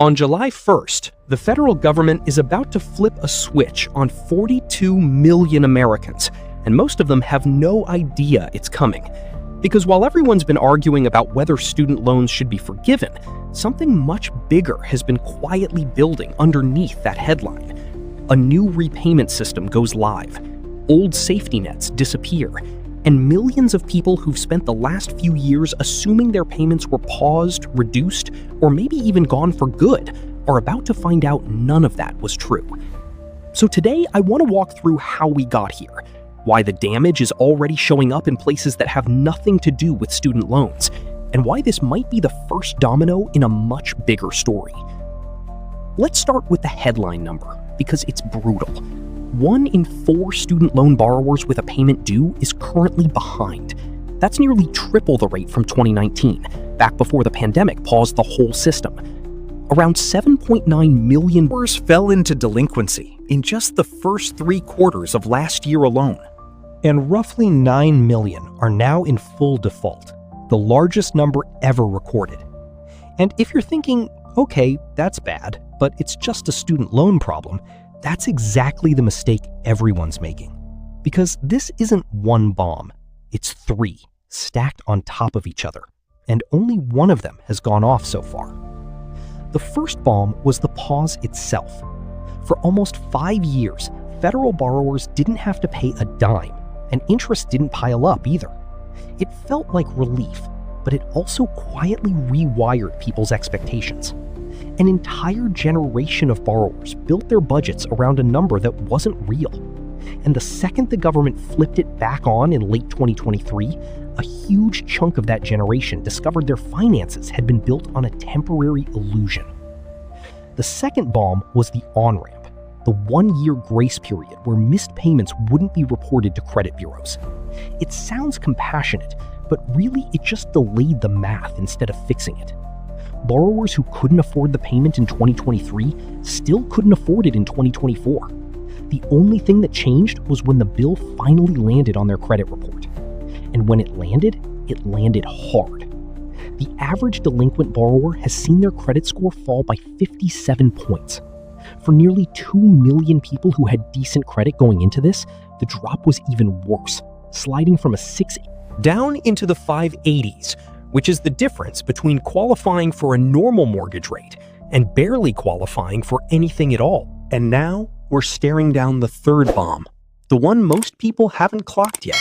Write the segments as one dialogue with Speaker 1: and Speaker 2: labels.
Speaker 1: On July 1st, the federal government is about to flip a switch on 42 million Americans, and most of them have no idea it's coming. Because while everyone's been arguing about whether student loans should be forgiven, something much bigger has been quietly building underneath that headline. A new repayment system goes live, old safety nets disappear, and millions of people who've spent the last few years assuming their payments were paused, reduced, or maybe even gone for good are about to find out none of that was true. So today, I want to walk through how we got here, why the damage is already showing up in places that have nothing to do with student loans, and why this might be the first domino in a much bigger story. Let's start with the headline number, because it's brutal. 1 in 4 student loan borrowers with a payment due is currently behind. That's nearly triple the rate from 2019, back before the pandemic paused the whole system. Around 7.9 million borrowers fell into delinquency in just the first 3 quarters of last year alone. And roughly 9 million are now in full default, the largest number ever recorded. And if you're thinking, okay, that's bad, but it's just a student loan problem, that's exactly the mistake everyone's making. Because this isn't one bomb, it's 3, stacked on top of each other, and only one of them has gone off so far. The first bomb was the pause itself. For almost 5 years, federal borrowers didn't have to pay a dime, and interest didn't pile up either. It felt like relief, but it also quietly rewired people's expectations. An entire generation of borrowers built their budgets around a number that wasn't real. And the second the government flipped it back on in late 2023, a huge chunk of that generation discovered their finances had been built on a temporary illusion. The second bomb was the on-ramp, the 1-year grace period where missed payments wouldn't be reported to credit bureaus. It sounds compassionate, but really it just delayed the math instead of fixing it. Borrowers who couldn't afford the payment in 2023 still couldn't afford it in 2024. The only thing that changed was when the bill finally landed on their credit report. And when it landed hard. The average delinquent borrower has seen their credit score fall by 57 points. For nearly 2 million people who had decent credit going into this, the drop was even worse, sliding from a 6 down into the 580s, which is the difference between qualifying for a normal mortgage rate and barely qualifying for anything at all. And now we're staring down the third bomb, the one most people haven't clocked yet.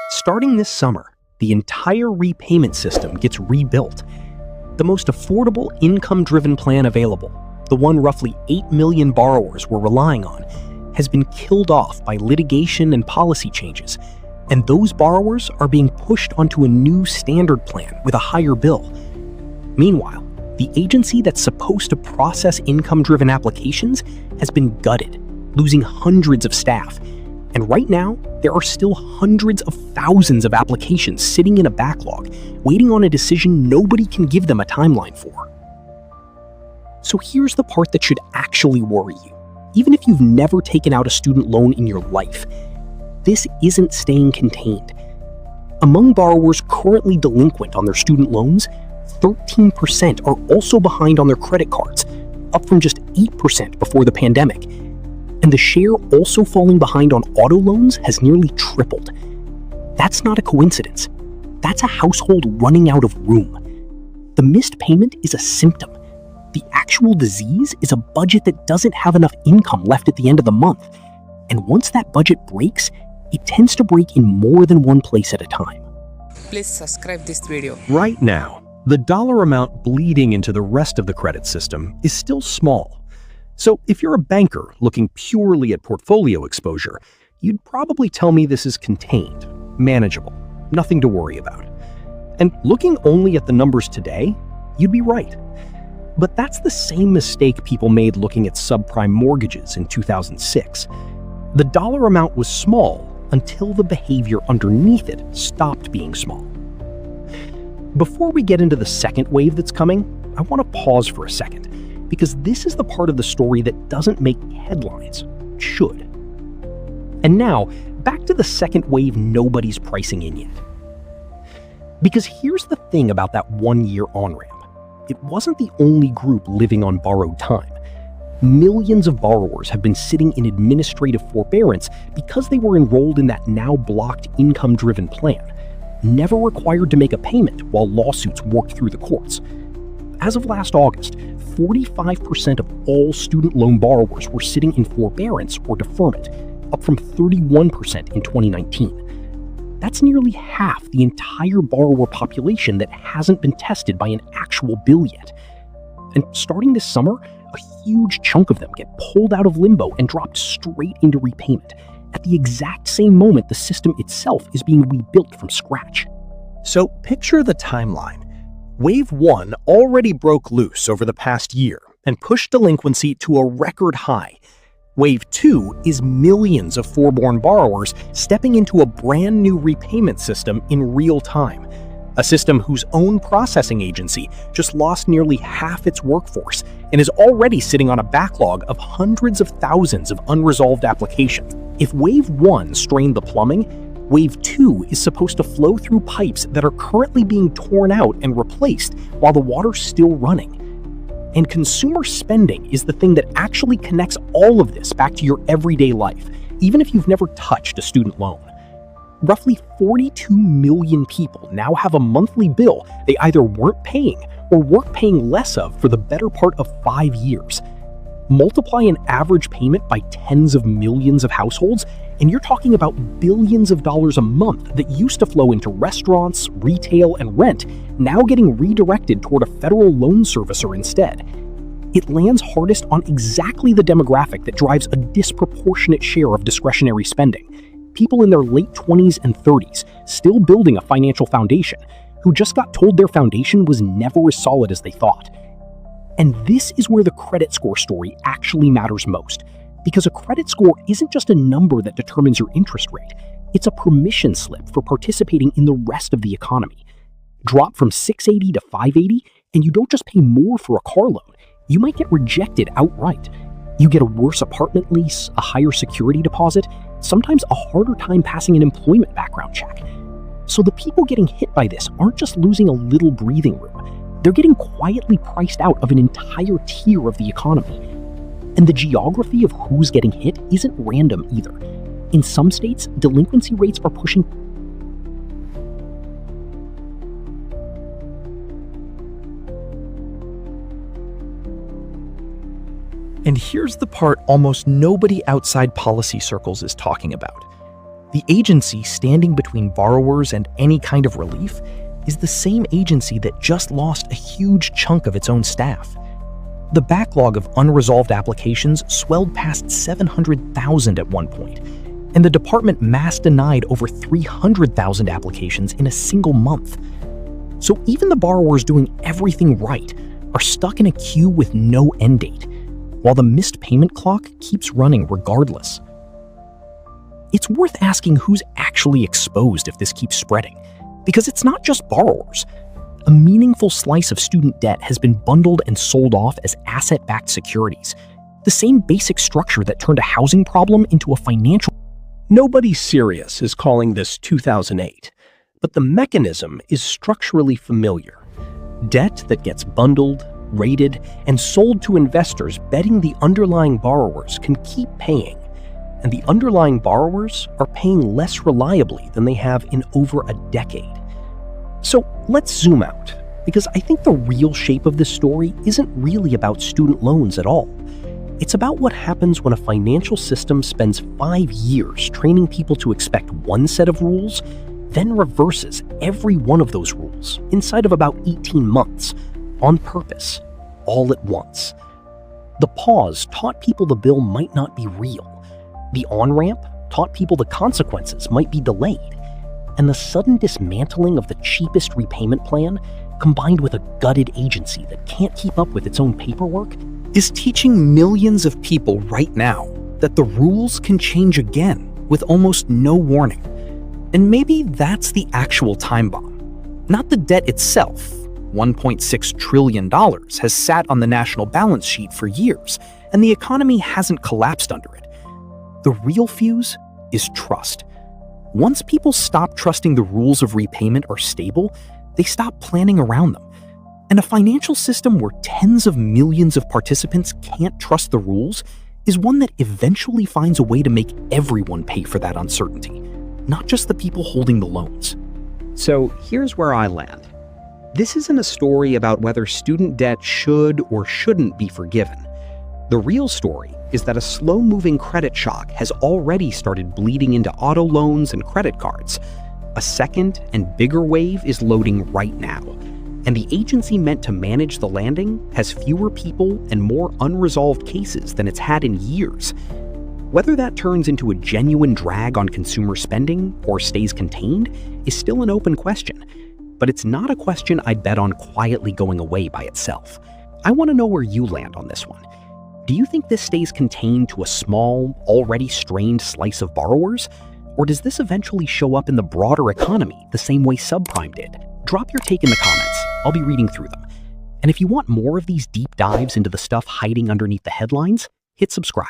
Speaker 1: Starting this summer, the entire repayment system gets rebuilt. The most affordable income-driven plan available, the one roughly 8 million borrowers were relying on, has been killed off by litigation and policy changes. And those borrowers are being pushed onto a new standard plan with a higher bill. Meanwhile, the agency that's supposed to process income-driven applications has been gutted, losing hundreds of staff. And right now, there are still hundreds of thousands of applications sitting in a backlog, waiting on a decision nobody can give them a timeline for. So here's the part that should actually worry you, even if you've never taken out a student loan in your life. This isn't staying contained. Among borrowers currently delinquent on their student loans, 13% are also behind on their credit cards, up from just 8% before the pandemic. And the share also falling behind on auto loans has nearly tripled. That's not a coincidence. That's a household running out of room. The missed payment is a symptom. The actual disease is a budget that doesn't have enough income left at the end of the month. And once that budget breaks, it tends to break in more than one place at a time.
Speaker 2: Please subscribe this video.
Speaker 1: Right now, the dollar amount bleeding into the rest of the credit system is still small. So if you're a banker looking purely at portfolio exposure, you'd probably tell me this is contained, manageable, nothing to worry about. And looking only at the numbers today, you'd be right. But that's the same mistake people made looking at subprime mortgages in 2006. The dollar amount was small until the behavior underneath it stopped being small. Before we get into the second wave that's coming, I want to pause for a second, because this is the part of the story that doesn't make headlines, should. And now, back to the second wave nobody's pricing in yet. Because here's the thing about that 1-year on-ramp. it wasn't the only group living on borrowed time. Millions of borrowers have been sitting in administrative forbearance because they were enrolled in that now-blocked income-driven plan, never required to make a payment while lawsuits worked through the courts. As of last August, 45% of all student loan borrowers were sitting in forbearance or deferment, up from 31% in 2019. That's nearly half the entire borrower population that hasn't been tested by an actual bill yet. And starting this summer, a huge chunk of them get pulled out of limbo and dropped straight into repayment, at the exact same moment the system itself is being rebuilt from scratch.
Speaker 3: So picture the timeline. Wave 1 already broke loose over the past year and pushed delinquency to a record high. Wave 2 is millions of forborn borrowers stepping into a brand new repayment system in real time. A system whose own processing agency just lost nearly half its workforce and is already sitting on a backlog of hundreds of thousands of unresolved applications. If Wave 1 strained the plumbing, Wave 2 is supposed to flow through pipes that are currently being torn out and replaced while the water's still running. And consumer spending is the thing that actually connects all of this back to your everyday life, even if you've never touched a student loan. Roughly 42 million people now have a monthly bill they either weren't paying or weren't paying less of for the better part of 5 years. Multiply an average payment by tens of millions of households, and you're talking about billions of dollars a month that used to flow into restaurants, retail, and rent, now getting redirected toward a federal loan servicer instead. It lands hardest on exactly the demographic that drives a disproportionate share of discretionary spending. People in their late 20s and 30s, still building a financial foundation, who just got told their foundation was never as solid as they thought. And this is where the credit score story actually matters most, because a credit score isn't just a number that determines your interest rate, it's a permission slip for participating in the rest of the economy. Drop from 680 to 580, and you don't just pay more for a car loan, you might get rejected outright. You get a worse apartment lease, a higher security deposit, sometimes a harder time passing an employment background check. So the people getting hit by this aren't just losing a little breathing room, they're getting quietly priced out of an entire tier of the economy. And the geography of who's getting hit isn't random either. In some states, delinquency rates are pushing And here's the part almost nobody outside policy circles is talking about. The agency standing between borrowers and any kind of relief is the same agency that just lost a huge chunk of its own staff. The backlog of unresolved applications swelled past 700,000 at one point, and the department mass denied over 300,000 applications in a single month. So even the borrowers doing everything right are stuck in a queue with no end date, while the missed payment clock keeps running regardless. It's worth asking who's actually exposed if this keeps spreading, because it's not just borrowers. A meaningful slice of student debt has been bundled and sold off as asset-backed securities, the same basic structure that turned a housing problem into a financial.
Speaker 1: Nobody serious is calling this 2008, but the mechanism is structurally familiar. Debt that gets bundled, rated, and sold to investors betting the underlying borrowers can keep paying, and the underlying borrowers are paying less reliably than they have in over a decade. So let's zoom out, because I think the real shape of this story isn't really about student loans at all. It's about what happens when a financial system spends 5 years training people to expect one set of rules, then reverses every one of those rules inside of about 18 months, on purpose, all at once. The pause taught people the bill might not be real. The on-ramp taught people the consequences might be delayed. And the sudden dismantling of the cheapest repayment plan, combined with a gutted agency that can't keep up with its own paperwork, is teaching millions of people right now that the rules can change again with almost no warning. And maybe that's the actual time bomb. Not the debt itself. $1.6 trillion has sat on the national balance sheet for years, and the economy hasn't collapsed under it. The real fuse is trust. Once people stop trusting the rules of repayment are stable, they stop planning around them. And a financial system where tens of millions of participants can't trust the rules is one that eventually finds a way to make everyone pay for that uncertainty, not just the people holding the loans.
Speaker 3: So here's where I land. This isn't a story about whether student debt should or shouldn't be forgiven. The real story is that a slow-moving credit shock has already started bleeding into auto loans and credit cards. A second and bigger wave is loading right now, and the agency meant to manage the landing has fewer people and more unresolved cases than it's had in years. Whether that turns into a genuine drag on consumer spending or stays contained is still an open question, but it's not a question I'd bet on quietly going away by itself. I want to know where you land on this one. Do you think this stays contained to a small, already strained slice of borrowers? Or does this eventually show up in the broader economy the same way subprime did? Drop your take in the comments. I'll be reading through them. And if you want more of these deep dives into the stuff hiding underneath the headlines, hit subscribe.